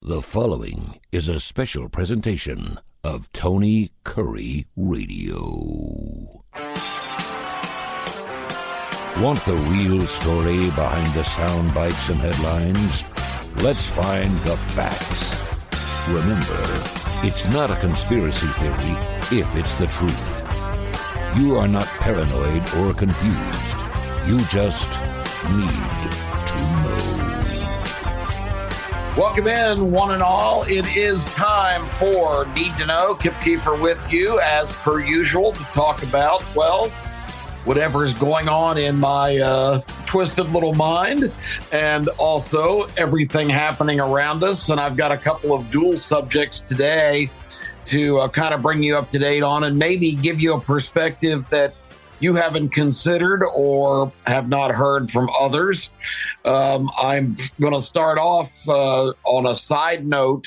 The following is a special presentation of Tony Kurre Radio. Want the real story behind the sound bites and headlines? Let's find the facts. Remember, it's not a conspiracy theory if it's the truth. You are not paranoid or confused. You just need to know. Welcome in, one and all. It is time for Need to Know. Keefer with you, as per usual, to talk about, well, whatever is going on in my twisted little mind, and also everything happening around us. And I've got a couple of dual subjects today to kind of bring you up to date on, and maybe give you a perspective that you haven't considered or have not heard from others. I'm going to start off on a side note.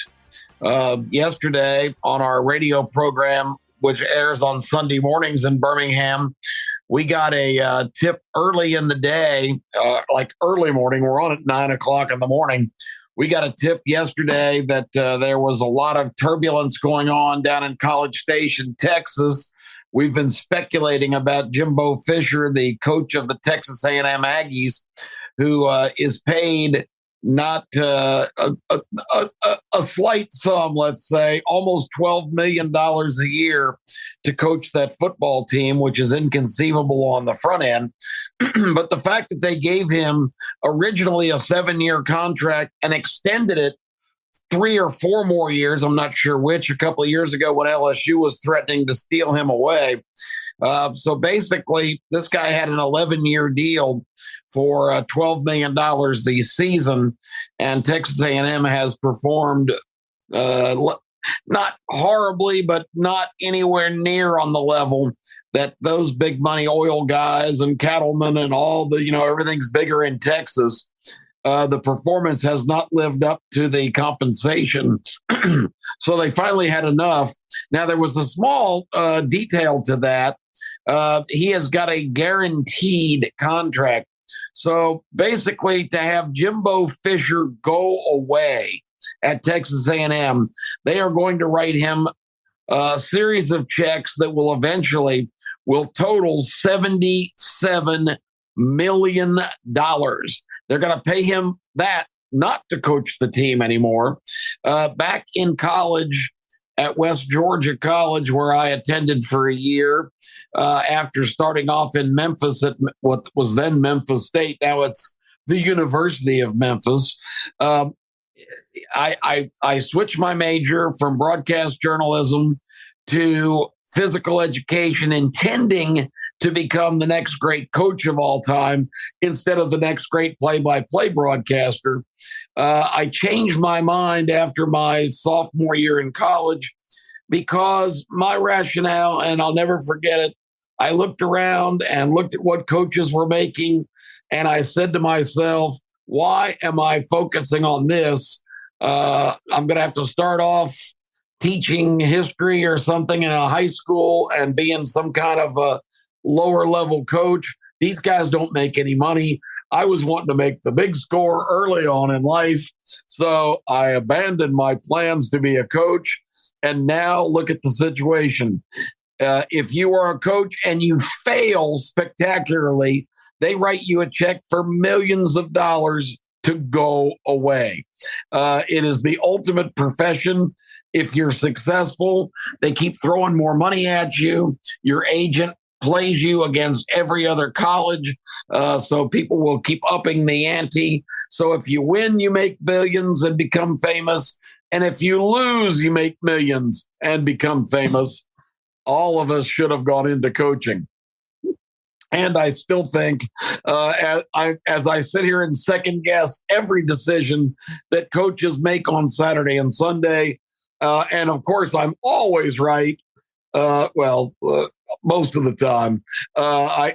Yesterday on our radio program, which airs on Sunday mornings in Birmingham, we got a tip early in the day, like early morning. We're on at 9 o'clock in the morning. We got a tip yesterday that there was a lot of turbulence going on down in College Station, Texas. We've been speculating about Jimbo Fisher, the coach of the Texas A&M Aggies, who is paid not a slight sum, let's say, almost $12 million a year to coach that football team, which is inconceivable on the front end. But the fact that they gave him originally a 7-year contract and extended it 3 or 4 more years, I'm not sure which, a couple of years ago when LSU was threatening to steal him away. So basically, this guy had an 11-year deal for $12 million the season, and Texas A&M has performed not horribly, but not anywhere near on the level that those big money oil guys and cattlemen and all the, everything's bigger in Texas. The performance has not lived up to the compensation. So they finally had enough. Now, there was a small detail to that. He has got a guaranteed contract. So basically, to have Jimbo Fisher go away at Texas A&M, they are going to write him a series of checks that will eventually total $77 million. They're going to pay him that not to coach the team anymore. Back in college at West Georgia College, where I attended for a year, after starting off in Memphis at what was then Memphis State, now it's the University of Memphis. I switched my major from broadcast journalism to physical education, intending to become the next great coach of all time instead of the next great play-by-play broadcaster. I changed my mind after my sophomore year in college because my rationale, and I'll never forget it, I looked around and looked at what coaches were making, and I said to myself, why am I focusing on this? I'm going to have to start off teaching history or something in a high school and being some kind of a lower level coach. These guys don't make any money. I was wanting to make the big score early on in life. So I abandoned my plans to be a coach. And now look at the situation. If you are a coach and you fail spectacularly, they write you a check for millions of dollars to go away. It is the ultimate profession. If you're successful, they keep throwing more money at you. Your agent plays you against every other college, so people will keep upping the ante. So if you win, you make billions and become famous. And if you lose, you make millions and become famous. All of us should have gone into coaching. And I still think, as I sit here and second guess every decision that coaches make on Saturday and Sunday, and of course, I'm always right. Most of the time, I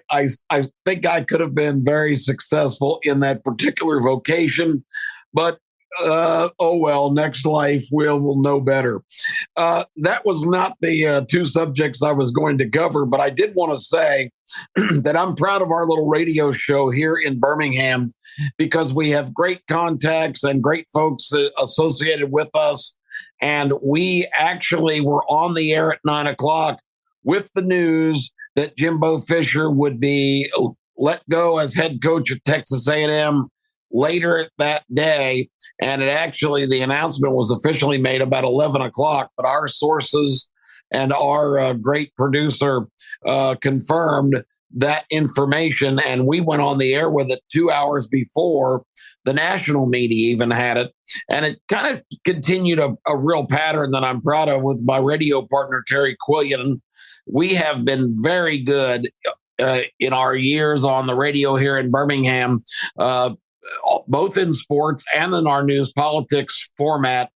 think I could have been very successful in that particular vocation, but next life we'll know better. That was not the two subjects I was going to cover, but I did want to say that I'm proud of our little radio show here in Birmingham. because we have great contacts and great folks associated with us. And we actually were on the air at 9 o'clock with the news that Jimbo Fisher would be let go as head coach at Texas A&M later that day. And the announcement was officially made about 11 o'clock, but our sources and our great producer confirmed that information. And we went on the air with it 2 hours before the national media even had it. And it kind of continued a real pattern that I'm proud of with my radio partner, Terre Quillian. We have been very good in our years on the radio here in Birmingham, both in sports and in our news politics format,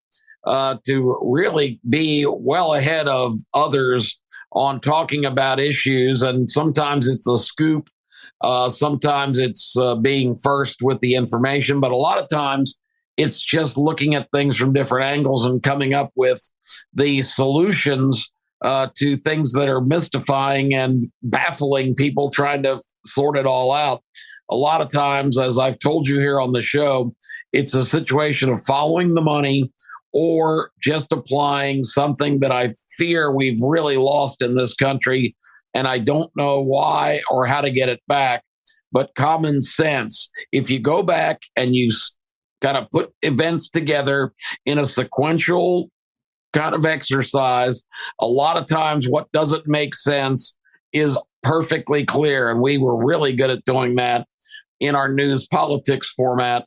to really be well ahead of others on talking about issues. And sometimes it's a scoop. Sometimes it's being first with the information. But a lot of times it's just looking at things from different angles and coming up with the solutions to things that are mystifying and baffling people trying to sort it all out. A lot of times, as I've told you here on the show, it's a situation of following the money or just applying something that I fear we've really lost in this country. And I don't know why or how to get it back. But common sense, if you go back and you kind of put events together in a sequential kind of exercise, a lot of times what doesn't make sense is perfectly clear. And we were really good at doing that in our news politics format,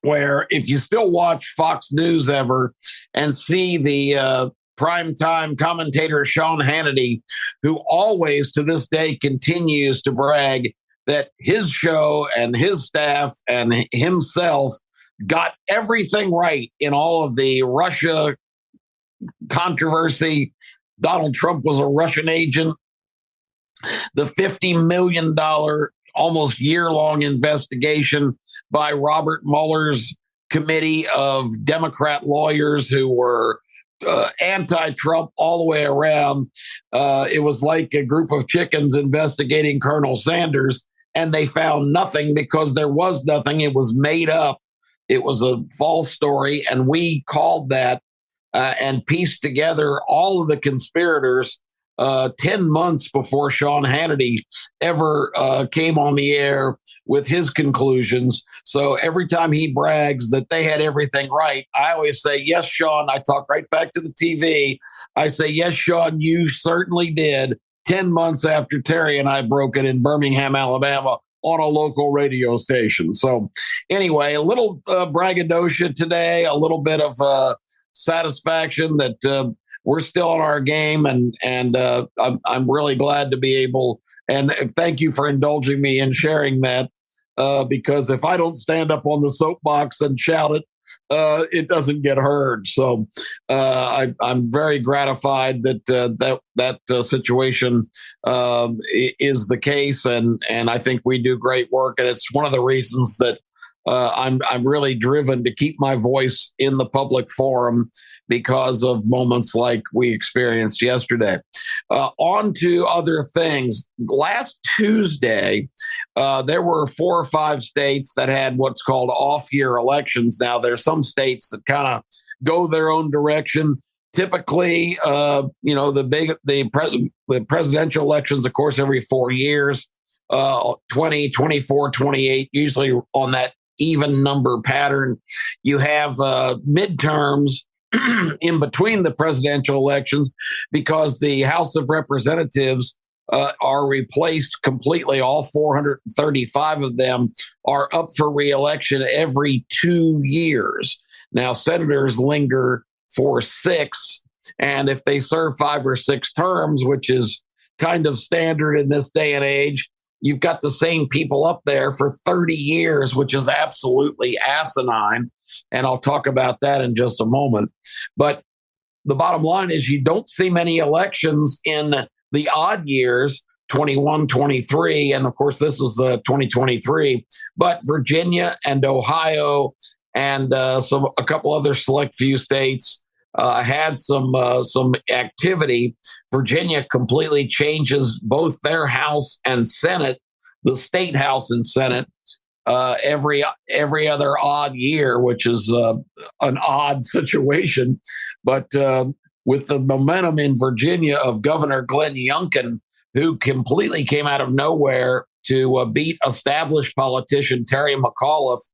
where if you still watch Fox News ever and see the primetime commentator Sean Hannity, who always to this day continues to brag that his show and his staff and himself got everything right in all of the Russia controversy. Donald Trump was a Russian agent. The $50 million almost year-long investigation by Robert Mueller's committee of Democrat lawyers who were anti-Trump all the way around. It was like a group of chickens investigating Colonel Sanders, and they found nothing because there was nothing. It was made up. It was a false story, and we called that and pieced together all of the conspirators 10 months before Sean Hannity ever came on the air with his conclusions. So every time he brags that they had everything right, I always say, yes, Sean. I talk right back to the TV. I say, yes, Sean, you certainly did. 10 months after Terry and I broke it in Birmingham, Alabama, on a local radio station. So anyway, a little braggadocio today, a little bit of satisfaction that we're still in our game, and I'm really glad to be able. And thank you for indulging me in sharing that, because if I don't stand up on the soapbox and shout it, it doesn't get heard. So I'm very gratified that that situation is the case, and I think we do great work, and it's one of the reasons that I'm really driven to keep my voice in the public forum because of moments like we experienced yesterday. On to other things. Last Tuesday, there were 4 or 5 states that had what's called off-year elections. Now, there's some states that kind of go their own direction. Typically, the presidential elections, of course, every 4 years, 20, 24, 28, usually on that even number pattern. You have midterms in between the presidential elections because the House of Representatives are replaced completely. All 435 of them are up for re-election every 2 years. Now, senators linger for 6, and if they serve 5 or 6 terms, which is kind of standard in this day and age, you've got the same people up there for 30 years, which is absolutely asinine. And I'll talk about that in just a moment. But the bottom line is you don't see many elections in the odd years, 21, 23. And of course, this is 2023. But Virginia and Ohio and a couple other select few states had some activity. Virginia completely changes both their House and Senate, the state House and Senate, every other odd year, which is an odd situation. But with the momentum in Virginia of Governor Glenn Youngkin, who completely came out of nowhere to beat established politician Terry McAuliffe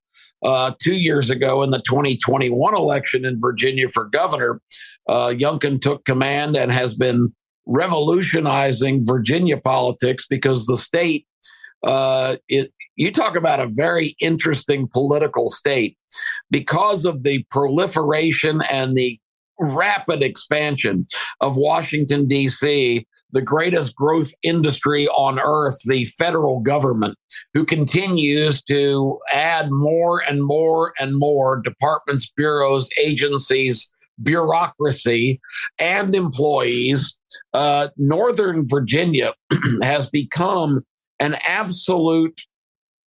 2 years ago in the 2021 election in Virginia for governor, Youngkin took command and has been revolutionizing Virginia politics because the state, you talk about a very interesting political state because of the proliferation and the rapid expansion of Washington, D.C., the greatest growth industry on earth, the federal government, who continues to add more and more and more departments, bureaus, agencies, bureaucracy, and employees. Northern Virginia has become an absolute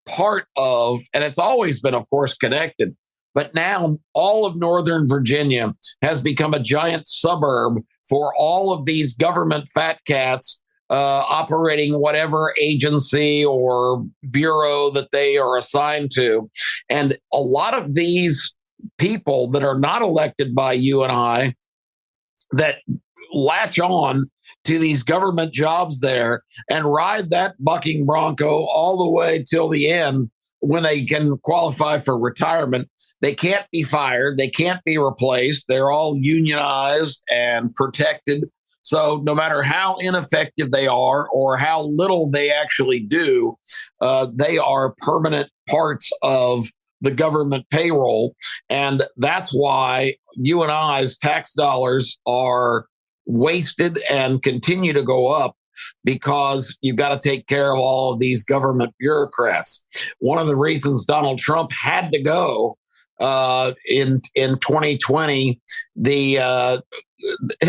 part of, and it's always been, of course, connected, but now all of Northern Virginia has become a giant suburb for all of these government fat cats operating whatever agency or bureau that they are assigned to. And a lot of these people that are not elected by you and I that latch on to these government jobs there and ride that bucking bronco all the way till the end when they can qualify for retirement. They can't be fired. They can't be replaced. They're all unionized and protected. So no matter how ineffective they are or how little they actually do, they are permanent parts of the government payroll. And that's why you and I's tax dollars are wasted and continue to go up, because you've got to take care of all of these government bureaucrats. One of the reasons Donald Trump had to go in 2020, the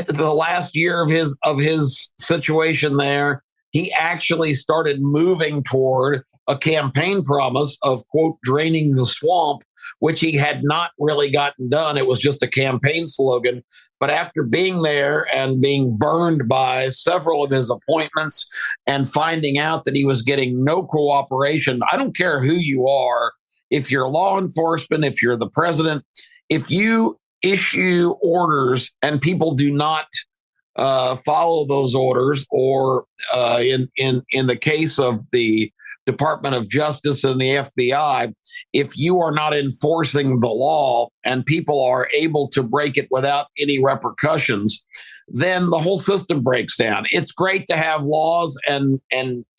last year of his situation there, he actually started moving toward a campaign promise of, quote, draining the swamp, which he had not really gotten done. It was just a campaign slogan. But after being there and being burned by several of his appointments and finding out that he was getting no cooperation, I don't care who you are, if you're law enforcement, if you're the president, if you issue orders and people do not follow those orders, or in the case of the Department of Justice and the FBI, if you are not enforcing the law and people are able to break it without any repercussions, then the whole system breaks down. It's great to have laws and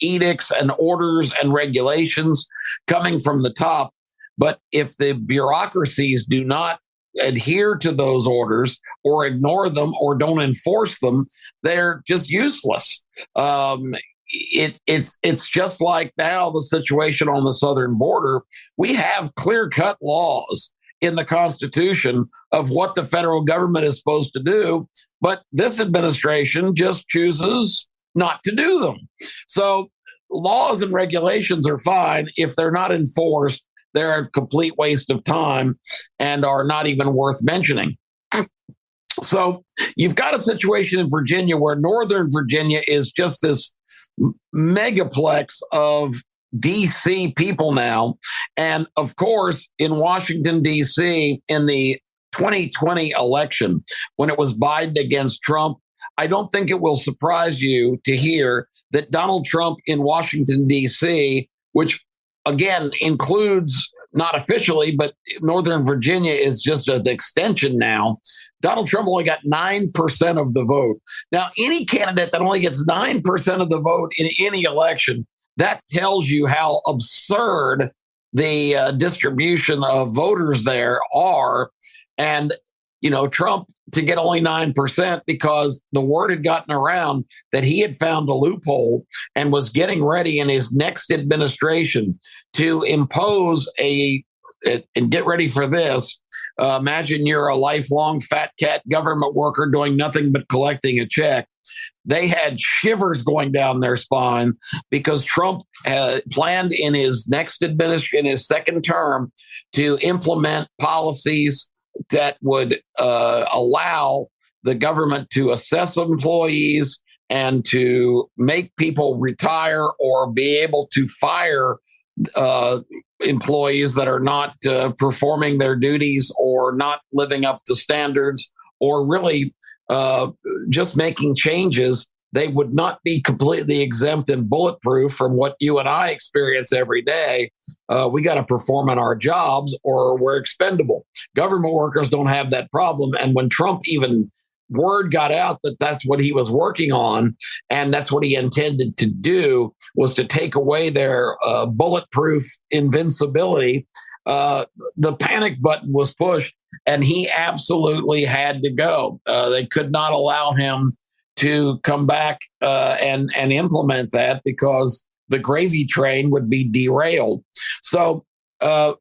edicts and orders and regulations coming from the top, but if the bureaucracies do not adhere to those orders or ignore them or don't enforce them, they're just useless. It's just like now the situation on the southern border. We have clear-cut laws in the Constitution of what the federal government is supposed to do, but this administration just chooses not to do them. So laws and regulations are fine. If they're not enforced, they're a complete waste of time and are not even worth mentioning. So you've got a situation in Virginia where Northern Virginia is just this megaplex of D.C. people now. And of course, in Washington, D.C., in the 2020 election, when it was Biden against Trump, I don't think it will surprise you to hear that Donald Trump in Washington, D.C., which again includes, not officially, but Northern Virginia is just an extension now. Donald Trump only got 9% of the vote. Now, any candidate that only gets 9% of the vote in any election, that tells you how absurd the distribution of voters there are. And, you know, Trump to get only 9% because the word had gotten around that he had found a loophole and was getting ready in his next administration to impose and get ready for this. Imagine you're a lifelong fat cat government worker doing nothing but collecting a check. They had shivers going down their spine because Trump planned in his next administration, in his second term, to implement policies that would allow the government to assess employees and to make people retire or be able to fire uh, employees that are not performing their duties or not living up to standards or really just making changes, they would not be completely exempt and bulletproof from what you and I experience every day. We got to perform in our jobs or we're expendable. Government workers don't have that problem. And when Trump even word got out that that's what he was working on and that's what he intended to do was to take away their bulletproof invincibility, the panic button was pushed and he absolutely had to go. They could not allow him to come back and implement that because the gravy train would be derailed. So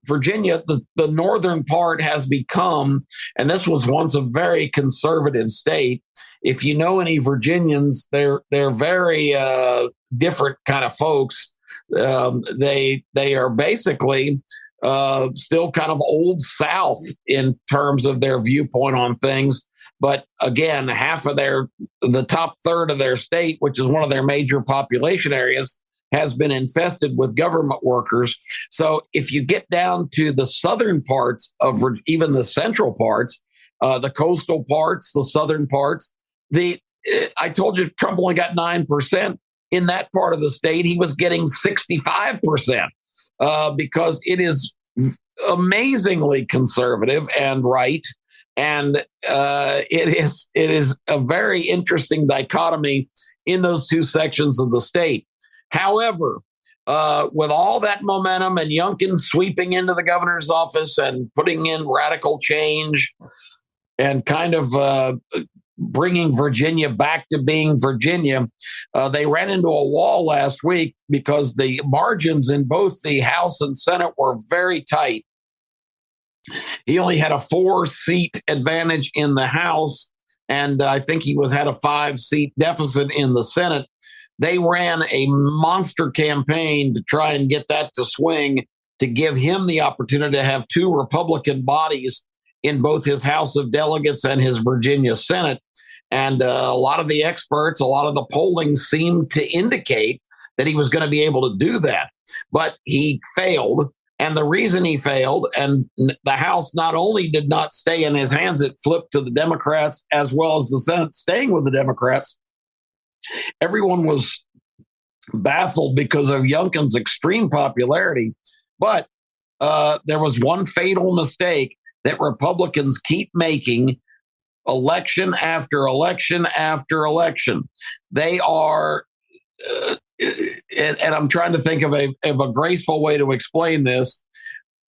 Virginia, the northern part has become, and this was once a very conservative state. If you know any Virginians, they're very different kind of folks. They are basically still kind of old South in terms of their viewpoint on things. But again, the top third of their state, which is one of their major population areas, has been infested with government workers. So if you get down to the southern parts of even the central parts, the coastal parts, the southern parts, I told you Trump only got 9%. In that part of the state, he was getting 65% because it is amazingly conservative and right. And it is a very interesting dichotomy in those two sections of the state. However, with all that momentum and Youngkin sweeping into the governor's office and putting in radical change and kind of bringing Virginia back to being Virginia, they ran into a wall last week because the margins in both the House and Senate were very tight. He only had a 4-seat advantage in the House, and I think he had a 5-seat deficit in the Senate. They ran a monster campaign to try and get that to swing, to give him the opportunity to have 2 Republican bodies in both his House of Delegates and his Virginia Senate. And a lot of the experts, a lot of the polling seemed to indicate that he was going to be able to do that. But he failed. And the reason he failed, and the House not only did not stay in his hands, it flipped to the Democrats, as well as the Senate staying with the Democrats. Everyone was baffled because of Youngkin's extreme popularity. But there was one fatal mistake that Republicans keep making election after election after election. They are, and I'm trying to think of a graceful way to explain this.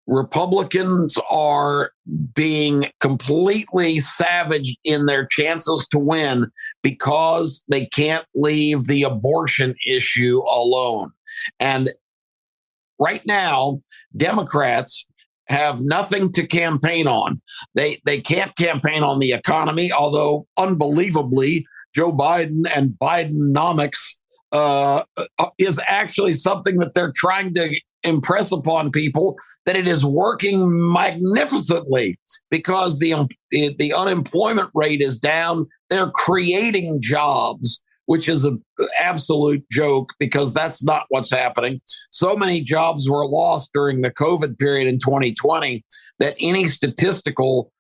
Republicans are being completely savaged in their chances to win because they can't leave the abortion issue alone. And right now, Democrats have nothing to campaign on. They can't campaign on the economy, although unbelievably, Joe Biden and Bidenomics is actually something that they're trying to impress upon people, that it is working magnificently because the unemployment rate is down. They're creating jobs, which is an absolute joke because that's not what's happening. So many jobs were lost during the COVID period in 2020 that any statistical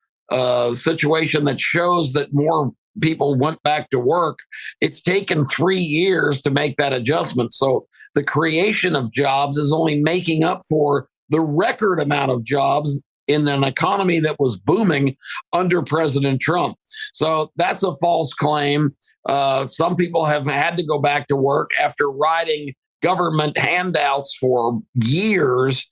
situation that shows that more people went back to work, it's taken 3 years to make that adjustment. So the creation of jobs is only making up for the record amount of jobs in an economy that was booming under President Trump. So that's a false claim. Some people have had to go back to work after riding government handouts for years.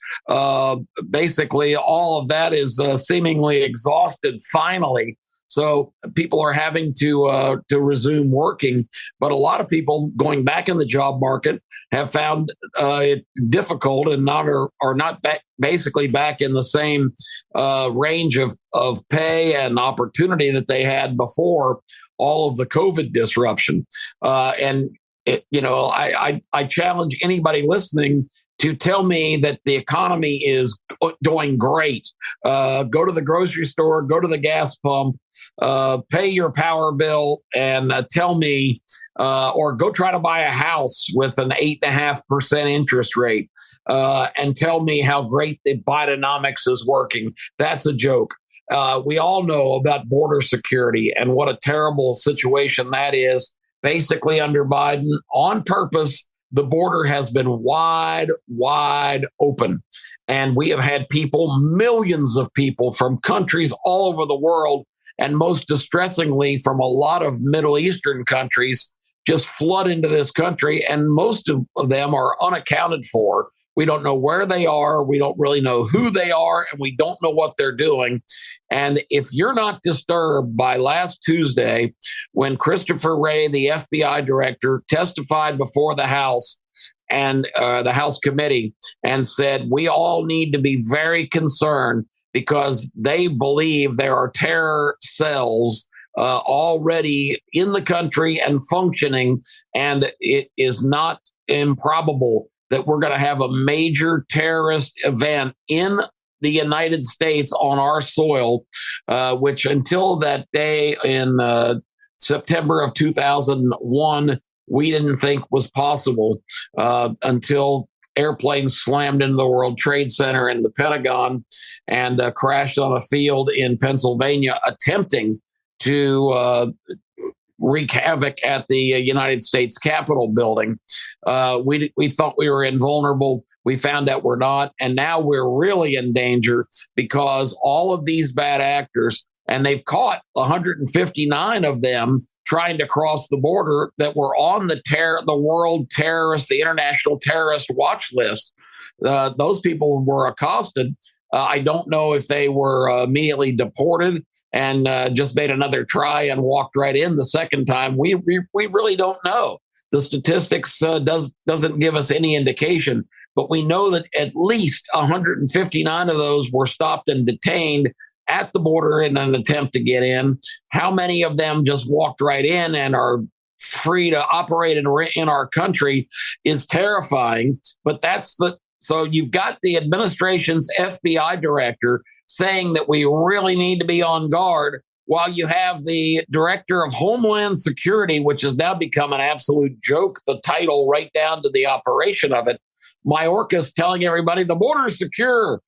Basically, all of that is seemingly exhausted finally. So people are having to resume working, but a lot of people going back in the job market have found it difficult and are not basically back in the same range of pay and opportunity that they had before all of the COVID disruption. I challenge anybody listening to tell me that the economy is doing great. Go to the grocery store, go to the gas pump, pay your power bill, and tell me, or go try to buy a house with an 8.5% interest rate. and tell me how great the Bidenomics is working. That's a joke. We all know about border security and what a terrible situation that is. Basically, under Biden, on purpose, the border has been wide open. And we have had people, millions of people from countries all over the world, and most distressingly from a lot of Middle Eastern countries, just flood into this country. And most of them are unaccounted for. We don't know where they are. We don't really know who they are, and we don't know what they're doing. And if you're not disturbed by last Tuesday, when Christopher Wray, the FBI director, testified before the House and the House committee and said, we all need to be very concerned because they believe there are terror cells already in the country and functioning, and it is not improbable that we're going to have a major terrorist event in the United States on our soil, which until that day in September of 2001, we didn't think was possible until airplanes slammed into the World Trade Center and the Pentagon and crashed on a field in Pennsylvania, attempting to wreak havoc at the United States Capitol building. We thought we were invulnerable. We found out we're not. And now we're really in danger because all of these bad actors, and they've caught 159 of them trying to cross the border that were on the world terrorist, the international terrorist watch list. Those people were accosted. I don't know if they were immediately deported and just made another try and walked right in the second time. We really don't know. The statistics doesn't give us any indication, but we know that at least 159 of those were stopped and detained at the border in an attempt to get in. How many of them just walked right in and are free to operate in our country is terrifying. But so you've got the administration's FBI director saying that we really need to be on guard, while you have the director of Homeland Security, which has now become an absolute joke, the title right down to the operation of it, Mayorkas, telling everybody the border's secure.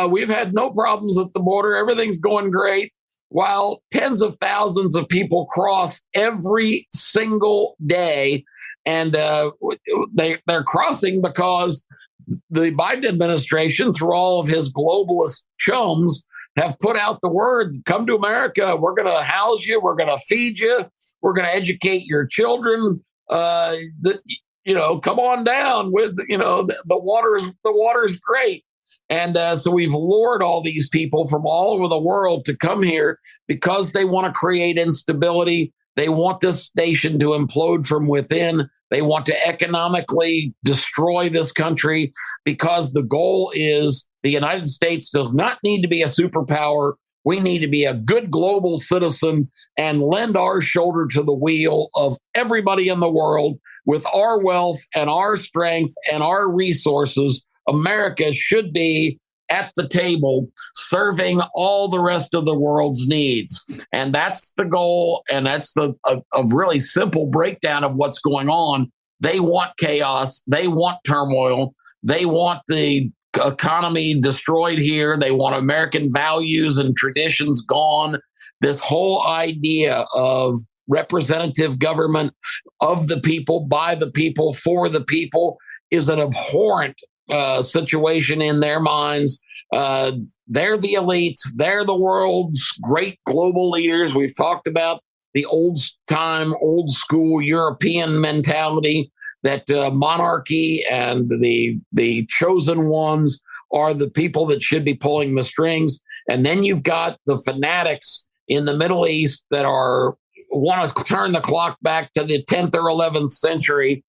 We've had no problems at the border. Everything's going great. While tens of thousands of people cross every single day, and they're crossing because the Biden administration, through all of his globalist chums, have put out the word, come to America. We're going to house you. We're going to feed you. We're going to educate your children. Come on down with, the water's great. And so we've lured all these people from all over the world to come here because they want to create instability. They want this nation to implode from within. They want to economically destroy this country because the goal is the United States does not need to be a superpower. We need to be a good global citizen and lend our shoulder to the wheel of everybody in the world. With our wealth and our strength and our resources, America should be at the table serving all the rest of the world's needs. And that's the goal. And that's a really simple breakdown of what's going on. They want chaos. They want turmoil. They want the economy destroyed here. They want American values and traditions gone. This whole idea of representative government of the people, by the people, for the people is an abhorrent situation in their minds. They're the elites. They're the world's great global leaders. We've talked about the old school European mentality that monarchy and the chosen ones are the people that should be pulling the strings. And then you've got the fanatics in the Middle East that want to turn the clock back to the 10th or 11th century.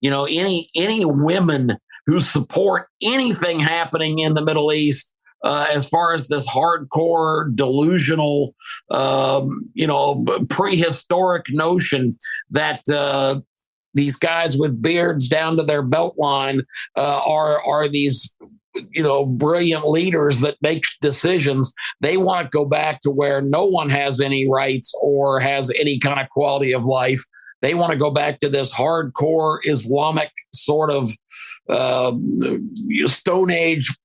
Any women who support anything happening in the Middle East, as far as this hardcore, delusional, prehistoric notion that these guys with beards down to their belt line are these, brilliant leaders that make decisions. They want to go back to where no one has any rights or has any kind of quality of life. They want to go back to this hardcore Islamic sort of Stone Age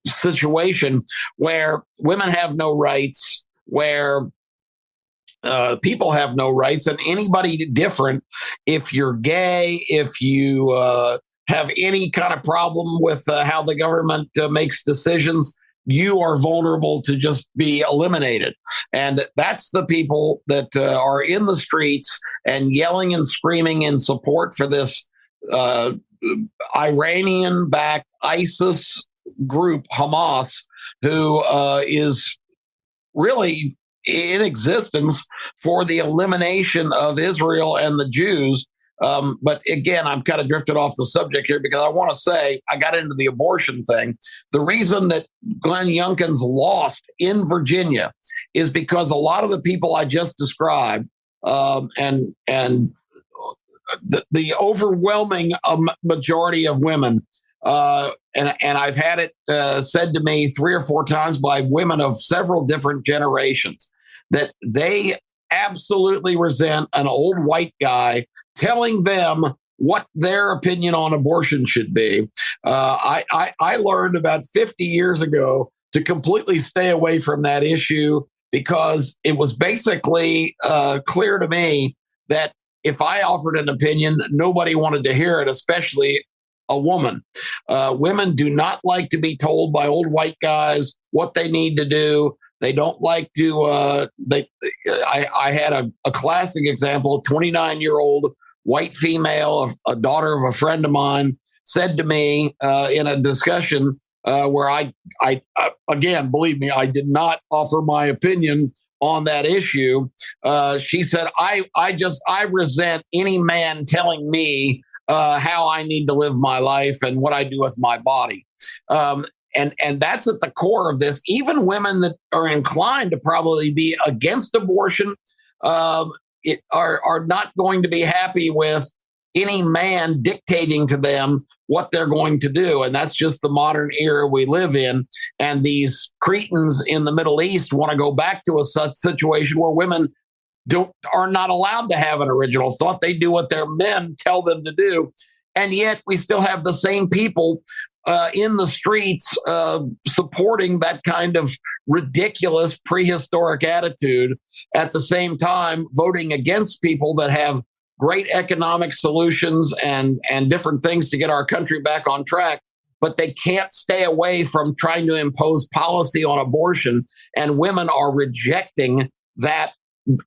situation where women have no rights, where people have no rights, and anybody different, if you're gay, if you have any kind of problem with how the government makes decisions, you are vulnerable to just be eliminated. And that's the people that are in the streets and yelling and screaming in support for this Iranian-backed ISIS group, Hamas, who is really in existence for the elimination of Israel and the Jews. But again, I'm kind of drifted off the subject here because I want to say I got into the abortion thing. The reason that Glenn Youngkin's lost in Virginia is because a lot of the people I just described and the overwhelming majority of women, and I've had it said to me 3 or 4 times by women of several different generations, that they absolutely resent an old white guy telling them what their opinion on abortion should be. I learned about 50 years ago to completely stay away from that issue because it was basically clear to me that if I offered an opinion, nobody wanted to hear it, especially a woman. Women do not like to be told by old white guys what they need to do. They don't like to. I had a classic example. A 29-year-old white female, a daughter of a friend of mine, said to me in a discussion where I again, believe me, I did not offer my opinion on that issue. She said, I resent any man telling me how I need to live my life and what I do with my body. And that's at the core of this. Even women that are inclined to probably be against abortion are not going to be happy with any man dictating to them what they're going to do. And that's just the modern era we live in. And these cretins in the Middle East want to go back to a such situation where women are not allowed to have an original thought. They do what their men tell them to do. And yet we still have the same people in the streets supporting that kind of ridiculous prehistoric attitude, at the same time voting against people that have great economic solutions and different things to get our country back on track. But they can't stay away from trying to impose policy on abortion. And women are rejecting that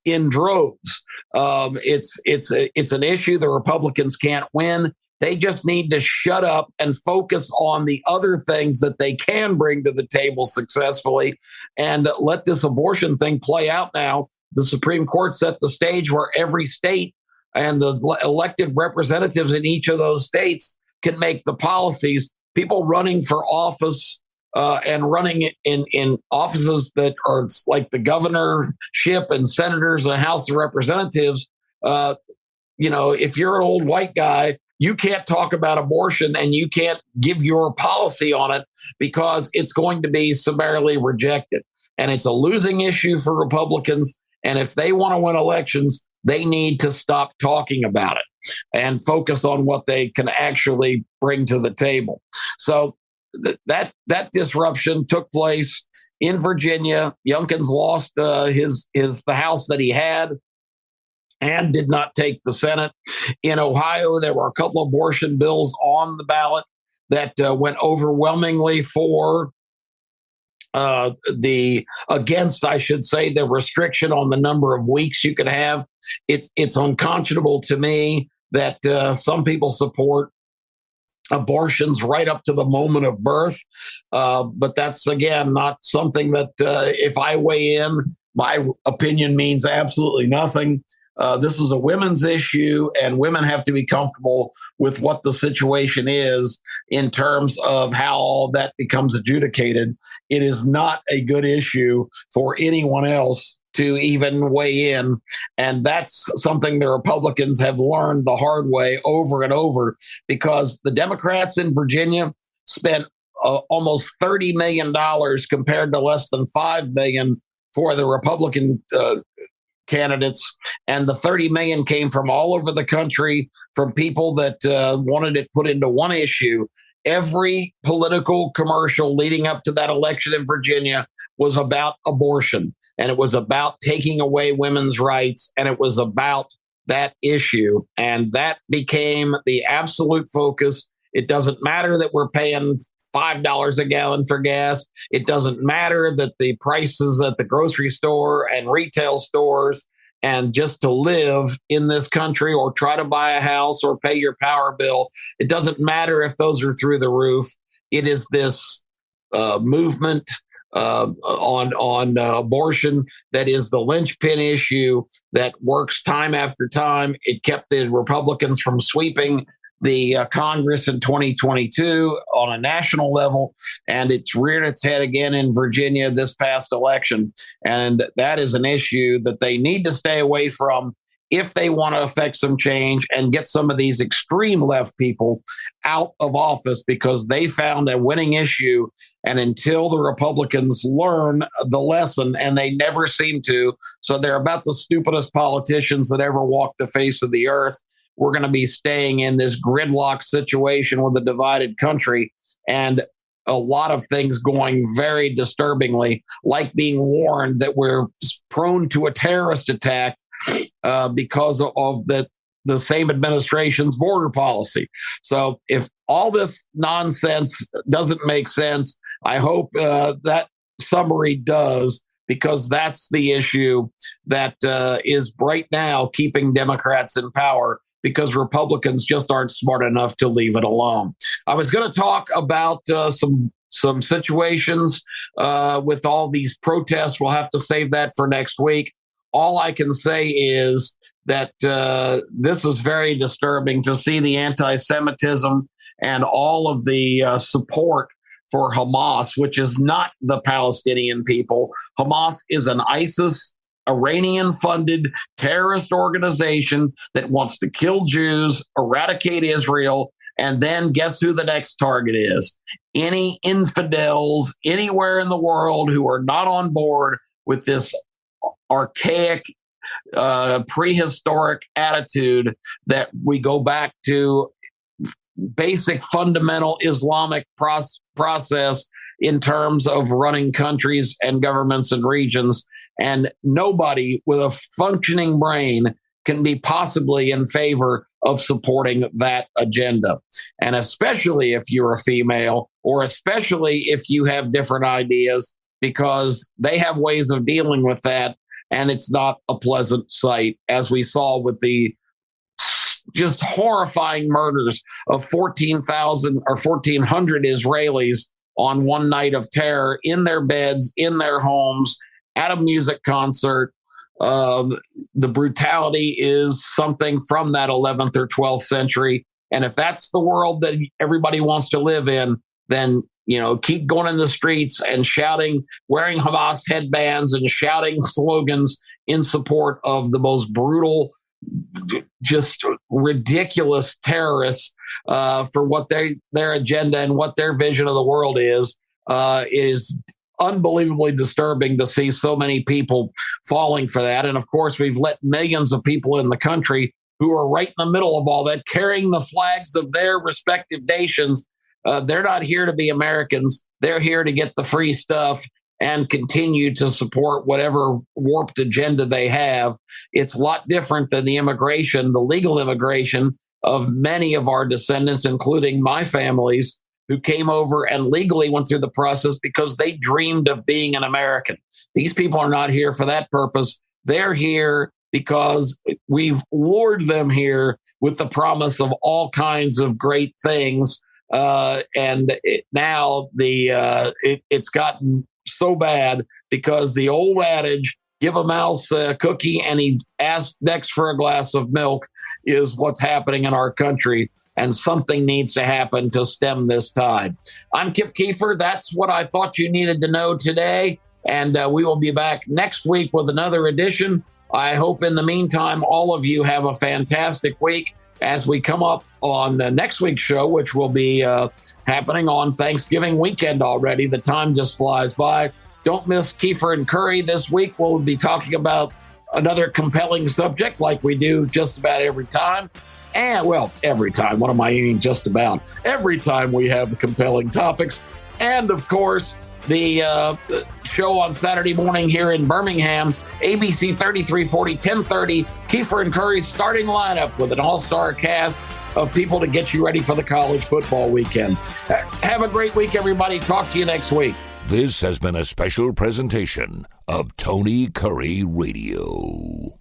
in droves. It's an issue the Republicans can't win. They just need to shut up and focus on the other things that they can bring to the table successfully and let this abortion thing play out now. The Supreme Court set the stage where every state and the elected representatives in each of those states can make the policies. People running for office and running in offices that are like the governorship and senators and House of Representatives, if you're an old white guy, you can't talk about abortion and you can't give your policy on it because it's going to be summarily rejected. And it's a losing issue for Republicans. And if they want to win elections, they need to stop talking about it and focus on what they can actually bring to the table. So that disruption took place in Virginia. Youngkin's lost the House that he had and did not take the Senate. In Ohio, there were a couple of abortion bills on the ballot that went overwhelmingly for the restriction on the number of weeks you could have. It's unconscionable to me that some people support abortions right up to the moment of birth. But that's, again, not something that if I weigh in, my opinion means absolutely nothing. This is a women's issue, and women have to be comfortable with what the situation is in terms of how all that becomes adjudicated. It is not a good issue for anyone else to even weigh in. And that's something the Republicans have learned the hard way over and over, because the Democrats in Virginia spent almost $30 million compared to less than $5 million for the Republican candidates, and the 30 million came from all over the country, from people that wanted it put into one issue. Every political commercial leading up to that election in Virginia was about abortion, and it was about taking away women's rights, and it was about that issue. And that became the absolute focus. It doesn't matter that we're paying $5 a gallon for gas. It doesn't matter that the prices at the grocery store and retail stores and just to live in this country or try to buy a house or pay your power bill, it doesn't matter if those are through the roof. It is this movement on abortion that is the linchpin issue that works time after time. It kept the Republicans from sweeping the Congress in 2022 on a national level, and it's reared its head again in Virginia this past election. And that is an issue that they need to stay away from if they want to affect some change and get some of these extreme left people out of office, because they found a winning issue. And until the Republicans learn the lesson, and they never seem to, so they're about the stupidest politicians that ever walked the face of the earth, we're going to be staying in this gridlock situation with a divided country, and a lot of things going very disturbingly, like being warned that we're prone to a terrorist attack because of the same administration's border policy. So if all this nonsense doesn't make sense, I hope that summary does, because that's the issue that is right now keeping Democrats in power, because Republicans just aren't smart enough to leave it alone. I was going to talk about some situations with all these protests. We'll have to save that for next week. All I can say is that this is very disturbing to see the anti-Semitism and all of the support for Hamas, which is not the Palestinian people. Hamas is an ISIS Iranian-funded terrorist organization that wants to kill Jews, eradicate Israel, and then guess who the next target is? Any infidels anywhere in the world who are not on board with this archaic, prehistoric attitude that we go back to basic fundamental Islamic process in terms of running countries and governments and regions. And nobody with a functioning brain can be possibly in favor of supporting that agenda. And especially if you're a female, or especially if you have different ideas, because they have ways of dealing with that. And it's not a pleasant sight, as we saw with the just horrifying murders of 14,000 or 1,400 Israelis on one night of terror in their beds, in their homes, at a music concert. The brutality is something from that 11th or 12th century. And if that's the world that everybody wants to live in, then, keep going in the streets and shouting, wearing Hamas headbands and shouting slogans in support of the most brutal, just ridiculous terrorists for what their agenda and what their vision of the world is unbelievably disturbing to see so many people falling for that. And of course, we've let millions of people in the country who are right in the middle of all that, carrying the flags of their respective nations. They're not here to be Americans. They're here to get the free stuff and continue to support whatever warped agenda they have. It's a lot different than the legal immigration of many of our descendants, including my family's, who came over and legally went through the process because they dreamed of being an American. These people are not here for that purpose. They're here because we've lured them here with the promise of all kinds of great things. Now it's gotten so bad because the old adage, give a mouse a cookie and he asks next for a glass of milk, is what's happening in our country. And something needs to happen to stem this tide. I'm Kip Keefer. That's what I thought you needed to know today. And we will be back next week with another edition. I hope in the meantime, all of you have a fantastic week as we come up on next week's show, which will be happening on Thanksgiving weekend already. The time just flies by. Don't miss Keefer and Kurre this week. We'll be talking about another compelling subject like we do just about every time. And, well, every time. What am I meaning just about? Every time we have compelling topics. And, of course, the show on Saturday morning here in Birmingham, ABC 3340, 1030, Keefer and Kurre's starting lineup with an all-star cast of people to get you ready for the college football weekend. Have a great week, everybody. Talk to you next week. This has been a special presentation of Tony Kurre Radio.